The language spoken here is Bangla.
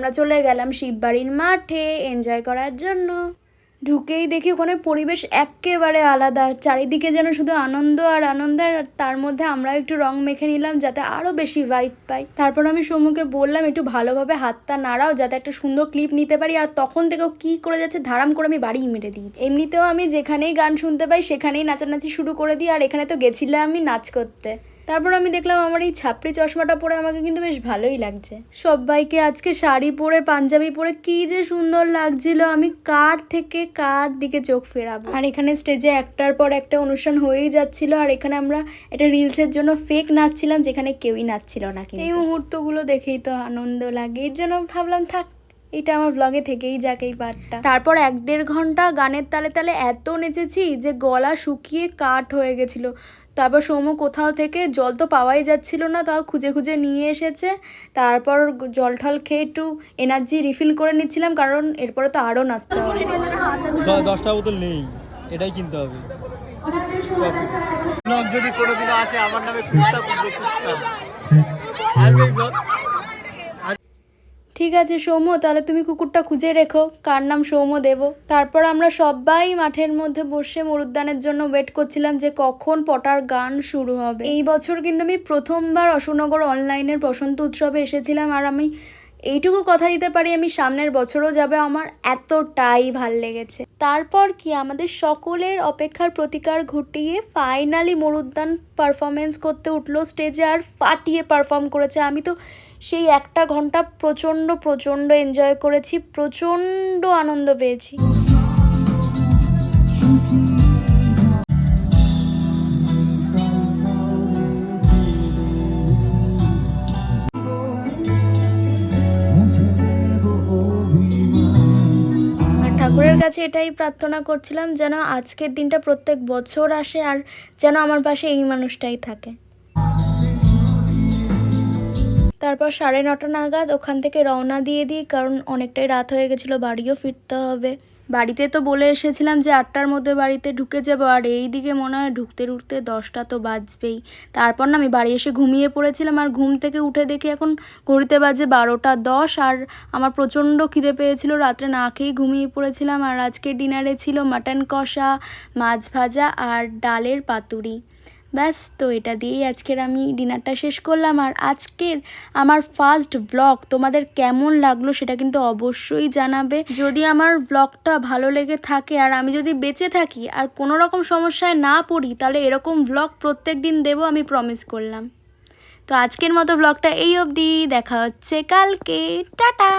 আমরা চলে গেলাম শিববাড়ির মাঠে এনজয় করার জন্য। ঢুকেই দেখি ওখানে পরিবেশ একেবারে আলাদা, চারিদিকে যেন শুধু আনন্দ আর আনন্দ, আর তার মধ্যে আমরাও একটু রং মেখে নিলাম যাতে আরও বেশি ভাইব পাই। তারপর আমি সৌম্যকে বললাম একটু ভালোভাবে হাতটা নাড়াও যাতে একটা সুন্দর ক্লিপ নিতে পারি, আর তখন থেকেও কী করে যাচ্ছে ধারাম করে আমি বাড়ি মেরে দিয়েছি। এমনিতেও আমি যেখানেই গান শুনতে পাই সেখানেই নাচানাচি শুরু করে দিই, আর এখানে তো গেছিলাম আমি নাচ করতে। তারপর আমি দেখলাম আমার এই ছাপড়ি চশমাটা পরে আমাকে কিন্তু বেশ ভালোই লাগছে। সবাইকে আজকে শাড়ি পরে পাঞ্জাবি পরে কি যে সুন্দর লাগছিল, আমি কার থেকে কার দিকে চোখ ফেরাবো। আর এখানে স্টেজে একটার পর একটা অনুষ্ঠান হয়েই যাচ্ছিল, আর এখানে আমরা একটা রিলসের জন্য ফেক নাচছিলাম যেখানে কেউই নাচছিল না। এই মুহূর্তগুলো দেখেই তো আনন্দ লাগে, এর জন্য ভাবলাম থাক এটা আমার ব্লগে থেকেই যাক এই পার্টটা। তারপর 1-1.5 ঘন্টা গানের তালে তালে এত নেচেছি যে গলা শুকিয়ে কাঠ হয়ে গেছিলো। তারপর সৌম্য কোথাও থেকে জল তো পাওয়াই যাচ্ছিল না, তাও খুঁজে খুঁজে নিয়ে এসেছে। তারপর জল ঠল খেয়ে একটু এনার্জি রিফিল করে নিচ্ছিলাম, কারণ এরপরে তো আরও নাচতে হবে। 10টা বোতল নেই, এটাই কিনতে হবে। যদি কোনোদিন আসে আমার নামে ঠিক আছে সৌম্য, তাহলে তুমি কুকুরটা খুঁজে রেখো, কার নাম সৌম্য দেবো। তারপর আমরা সবাই মাঠের মধ্যে বসে মরুদ্যানের জন্য ওয়েট করছিলাম যে কখন পটার গান শুরু হবে। এই বছর কিন্তু আমি প্রথমবার অশোকনগর অনলাইনের বসন্ত উৎসবে এসেছিলাম, আর আমি এইটুকু কথা দিতে পারি আমি সামনের বছরও যাবে, আমার এতটাই ভাল লেগেছে। তারপর কি আমাদের সকলের অপেক্ষার প্রতিকার ঘটিয়ে ফাইনালি মরুদ্যান পারফরমেন্স করতে উঠলো স্টেজে, আর ফাটিয়ে পারফর্ম করেছে। আমি তো সেই 1টা ঘন্টা প্রচণ্ড এনজয় করেছি, প্রচণ্ড আনন্দ পেয়েছি। ঠাকুরের কাছে এটাই প্রার্থনা করছিলাম যেন আজকের দিনটা প্রত্যেক বছর আসে, আর যেন আমার পাশে এই মানুষটাই থাকে। তারপর 9:30 নাগাদ ওখান থেকে রওনা দিয়ে দিই, কারণ অনেকটাই রাত হয়ে গেছিলো, বাড়িও ফিরতে হবে। বাড়িতে তো বলে এসেছিলাম যে 8টার মধ্যে বাড়িতে ঢুকে যাবো, আর এই দিকে মনে হয় ঢুকতে 10টা তো বাজবেই। তারপর না আমি বাড়ি এসে ঘুমিয়ে পড়েছিলাম, আর ঘুম থেকে উঠে দেখি এখন ঘড়িতে বাজে 12টা 10, আর আমার প্রচণ্ড খিদে পেয়েছিল, রাত্রে না খেয়েই ঘুমিয়ে পড়েছিলাম। আর আজকে ডিনারে ছিল মাটন কষা, মাছ ভাজা আর ডালের পাতুরি। ব্যাস, তো এটা দিয়েই আজকের আমি ডিনারটা শেষ করলাম। আর আজকের আমার ফার্স্ট ব্লগ তোমাদের কেমন লাগলো সেটা কিন্তু অবশ্যই জানাবে। যদি আমার ব্লগটা ভালো লেগে থাকে আর আমি যদি বেঁচে থাকি আর কোনো রকম সমস্যায় না পড়ি, তাহলে এরকম ব্লগ প্রত্যেক দিন দেবো, আমি প্রমিস করলাম। তো আজকের মতো ব্লগটা এই অবধি, দেখা হচ্ছে কালকে, টাটা।